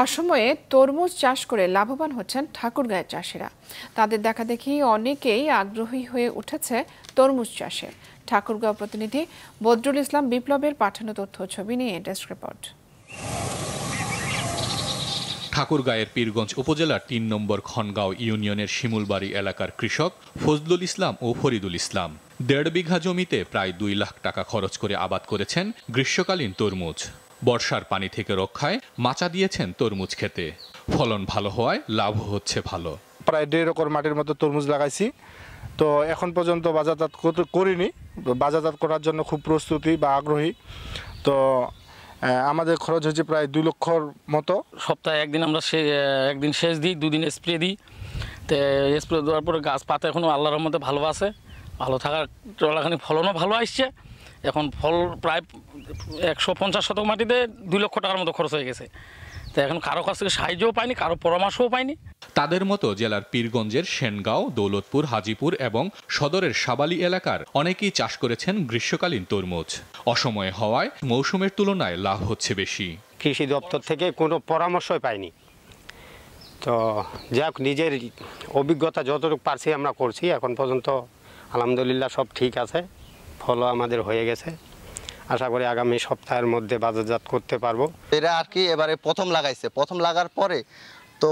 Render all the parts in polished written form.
অসময়ে তরমুজ চাষ করে লাভবান হচ্ছেন ঠাকুরগাঁয়ের চাষিরা। তাদের দেখাদেখি অনেকেই আগ্রহী হয়ে উঠেছে তরমুজ চাষে। ঠাকুরগাঁও প্রতিনিধি বদরুল ইসলাম বিপ্লবের পাঠানো তথ্য ছবি নিয়ে ডেস্ক রিপোর্ট। ঠাকুরগাঁয়ের পীরগঞ্জ উপজেলার ৩ নম্বর খনগাঁও ইউনিয়নের শিমুলবাড়ি এলাকার কৃষক ফজলুল ইসলাম ও ফরিদুল ইসলাম ১.৫ বিঘা জমিতে প্রায় ২ লাখ টাকা খরচ করে আবাদ করেছেন গ্রীষ্মকালীন তরমুজ। বর্ষার পানি থেকে রক্ষায় মাচা দিয়েছেন তরমুজ খেতে। ফলন ভালো হওয়ায় লাভ হচ্ছে ভালো। প্রায় ১.৫ একর মাটির মতো তরমুজ লাগাইছি, তো এখন পর্যন্ত বাজারজাত করিনি। বাজারজাত করার জন্য খুব প্রস্তুতি বা আগ্রহী। তো আমাদের খরচ হচ্ছে প্রায় ২ লক্ষর মতো। সপ্তাহে একদিন আমরা একদিন সেচ দিই, ২ দিন স্প্রে দিই। তো স্প্রে দেওয়ার পরে গাছ পাতা এখনও আল্লাহর রহমতে ভালো আছে, ভালো থাকার চলাখানি ফলনও ভালো আসছে। এখন ফল প্রায় ১৫০ শতক মাটিতে ২ লক্ষ টাকার মতো খরচ হয়ে গেছে। তো এখন কারো কাছ থেকে সাহায্যও পাইনি, কারো পরামর্শও পাইনি। তাদের মতো জেলার পীরগঞ্জের সেনগাঁও, দৌলতপুর, হাজিপুর এবং সদরের সাবালি এলাকার অনেকেই চাষ করেছেন গ্রীষ্মকালীন তরমুজ। অসময়ে হওয়ায় মৌসুমের তুলনায় লাভ হচ্ছে বেশি। কৃষি দপ্তর থেকে কোনো পরামর্শই পাইনি। তো যাক, নিজের অভিজ্ঞতা যতটুকু পারছি আমরা করছি। এখন পর্যন্ত আলহামদুলিল্লাহ সব ঠিক আছে, ফলও আমাদের হয়ে গেছে। আশা করি আগামী সপ্তাহের মধ্যে বাজারজাত করতে পারবো। এরা আর কি এবারে প্রথম লাগাইছে, প্রথম লাগার পরে তো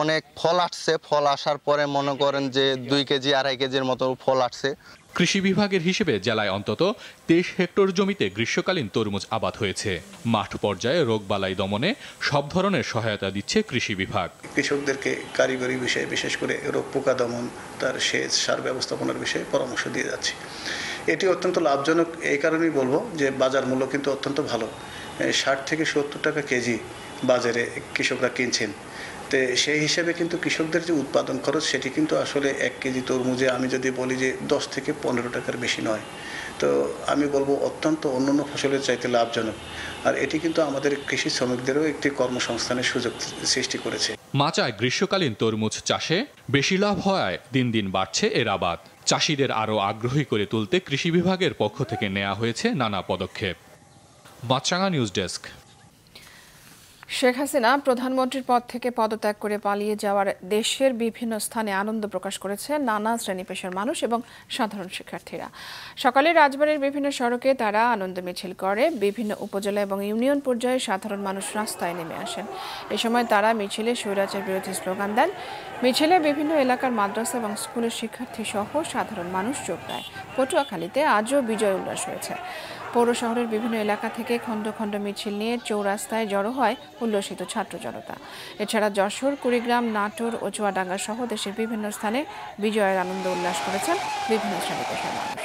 অনেক ফল আসছে। ফল আসার পরে মনে করেন যে ২ কেজি ২.৫ কেজির মতো ফল আসছে। কৃষি বিভাগের হিসেবে জেলায় অন্তত ২৩ হেক্টর জমিতে গ্রীষ্মকালীন তরমুজ আবাদ হয়েছে। মাঠ পর্যায়ে রোগবালাই দমনে সব ধরনের সহায়তা দিচ্ছে কৃষি বিভাগ। কৃষকদেরকে কারিগরি বিষয়ে, বিশেষ করে রোগ পোকা দমন, তার সেচ সার ব্যবস্থাপনার বিষয়ে পরামর্শ দিয়ে যাচ্ছি। এটি অত্যন্ত লাভজনক এই কারণেই বলবো যে বাজার মূল্য কিন্তু অত্যন্ত ভালো। ৬০ থেকে ৭০ টাকা কেজি বাজারে কৃষকরা কিনছেন। তো সেই হিসেবে কিন্তু কৃষকদের যে উৎপাদন খরচ সেটি কিন্তু আসলে ১ কেজি তরমুজে আমি যদি বলি যে ১০ থেকে ১৫ টাকার বেশি নয়। তো আমি বলবো অত্যন্ত অন্যান্য ফসলের চাইতে লাভজনক। আর এটি কিন্তু আমাদের কৃষি শ্রমিকদেরও একটি কর্মসংস্থানের সুযোগ সৃষ্টি করেছে। মাচায় গ্রীষ্মকালীন তরমুজ চাষে বেশি লাভ হওয়ায় দিন দিন বাড়ছে এর আবাদ। চাষিদের আরও আগ্রহী করে তুলতে কৃষি বিভাগের পক্ষ থেকে নেওয়া হয়েছে নানা পদক্ষেপ। মাছরাঙা নিউজ ডেস্ক। শেখ হাসিনা প্রধানমন্ত্রীর পদ থেকে পদত্যাগ করে পালিয়ে যাওয়ার দেশের বিভিন্ন স্থানে আনন্দ প্রকাশ করেছে নানা শ্রেণী পেশার মানুষ এবং সাধারণ শিক্ষার্থীরা। সকালে রাজবাড়ীর বিভিন্ন সড়কে তারা আনন্দ মিছিল করে। বিভিন্ন উপজেলা এবং ইউনিয়ন পর্যায়ে সাধারণ মানুষ রাস্তায় নেমে আসেন। এ সময় তারা মিছিলে স্বৈরাচার বিরোধী স্লোগান দেন। মিছিলে বিভিন্ন এলাকার মাদ্রাসা এবং স্কুলের শিক্ষার্থী সহ সাধারণ মানুষ যোগ দেয়। পটুয়াখালীতে আজও বিজয় উল্লাস হয়েছে। পৌর শহরের বিভিন্ন এলাকা থেকে খণ্ড খণ্ড মিছিল নিয়ে চৌরাস্তায় জড়ো হয় উল্লসিত ছাত্র জনতা। এছাড়া যশোর, কুড়িগ্রাম, নাটোর ও চুয়াডাঙ্গা সহ দেশের বিভিন্ন স্থানে বিজয়ের আনন্দ উল্লাস করেছেন বিভিন্ন শ্রেণী পেশার মানুষ।